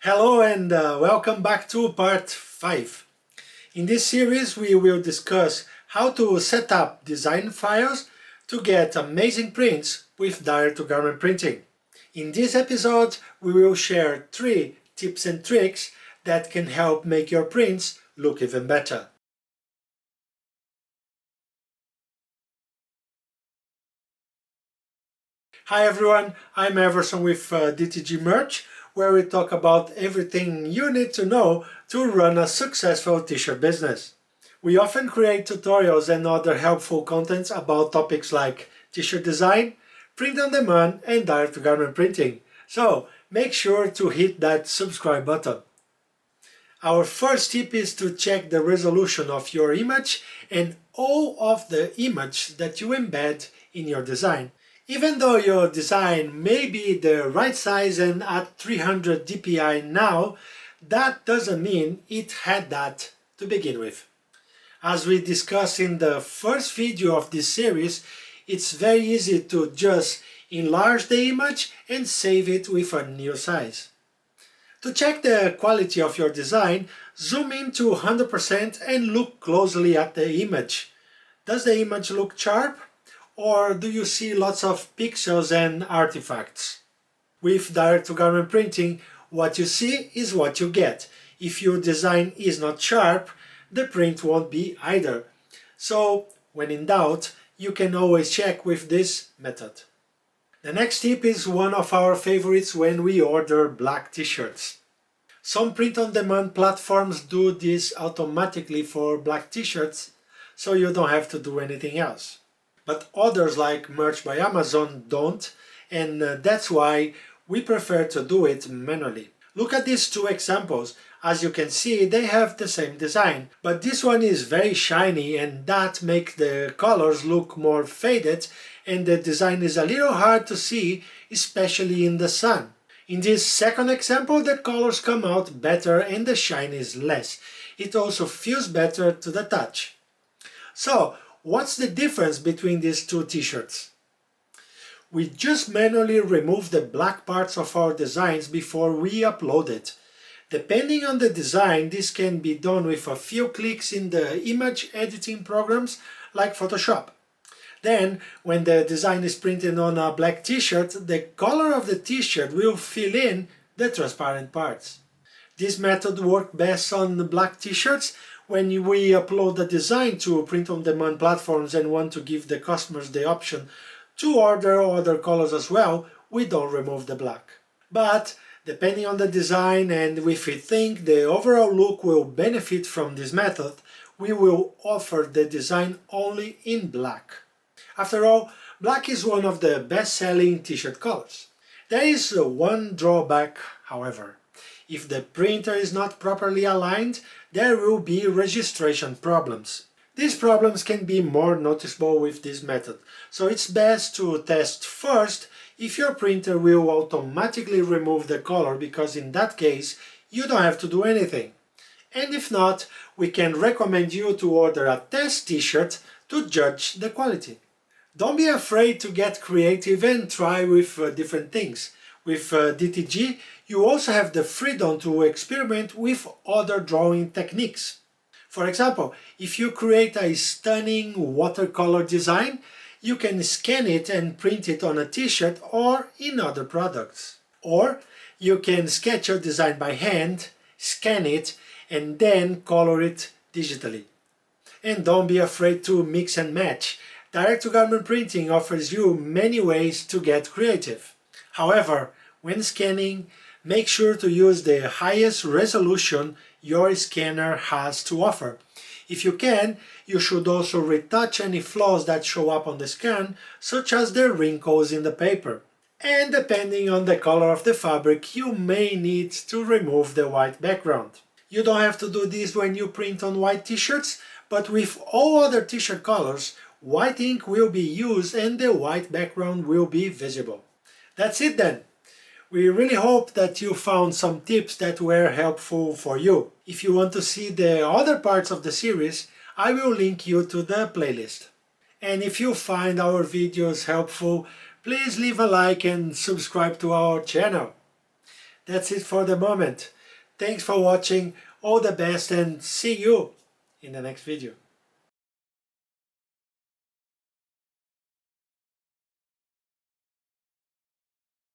Hello and welcome back to part 5. In this series we will discuss how to set up design files to get amazing prints with direct-to-garment printing. In this episode we will share 3 tips and tricks that can help make your prints look even better. Hi everyone, I'm Everson with DTG Merch, where we talk about everything you need to know to run a successful t-shirt business. We often create tutorials and other helpful contents about topics like t-shirt design, print on demand and direct-to-garment printing. So make sure to hit that subscribe button. Our first tip is to check the resolution of your image and all of the image that you embed in your design. Even though your design may be the right size and at 300 dpi now, that doesn't mean it had that to begin with. As we discussed in the first video of this series, it's very easy to just enlarge the image and save it with a new size. To check the quality of your design, zoom in to 100% and look closely at the image. Does the image look sharp? Or do you see lots of pixels and artifacts? With direct-to-garment printing, what you see is what you get. If your design is not sharp, the print won't be either. So, when in doubt, you can always check with this method. The next tip is one of our favorites when we order black t-shirts. Some print-on-demand platforms do this automatically for black t-shirts, so you don't have to do anything else. But others like Merch by Amazon don't, and that's why we prefer to do it manually. Look at these 2 examples. As you can see, they have the same design, but this one is very shiny and that makes the colors look more faded and the design is a little hard to see, especially in the sun. In this second example, the colors come out better and the shine is less. It also feels better to the touch. So, what's the difference between these 2 t-shirts? We just manually remove the black parts of our designs before we upload it. Depending on the design, this can be done with a few clicks in the image editing programs like Photoshop. Then, when the design is printed on a black t-shirt, the color of the t-shirt will fill in the transparent parts. This method works best on the black t-shirts. When we upload the design to print-on-demand platforms and want to give the customers the option to order other colors as well, we don't remove the black. But depending on the design and if we think the overall look will benefit from this method, we will offer the design only in black. After all, black is one of the best-selling t-shirt colors. There is one drawback, however. If the printer is not properly aligned, there will be registration problems. These problems can be more noticeable with this method, so it's best to test first if your printer will automatically remove the color, because in that case you don't have to do anything. And if not, we can recommend you to order a test t-shirt to judge the quality. Don't be afraid to get creative and try with different things. With DTG, you also have the freedom to experiment with other drawing techniques. For example, if you create a stunning watercolor design, you can scan it and print it on a t-shirt or in other products. Or you can sketch your design by hand, scan it, and then color it digitally. And don't be afraid to mix and match. Direct-to-garment printing offers you many ways to get creative. However, when scanning, make sure to use the highest resolution your scanner has to offer. If you can, you should also retouch any flaws that show up on the scan, such as the wrinkles in the paper. And depending on the color of the fabric, you may need to remove the white background. You don't have to do this when you print on white t-shirts, but with all other t-shirt colors, white ink will be used and the white background will be visible. That's it then. We really hope that you found some tips that were helpful for you. If you want to see the other parts of the series, I will link you to the playlist. And if you find our videos helpful, please leave a like and subscribe to our channel. That's it for the moment. Thanks for watching, all the best, and see you in the next video.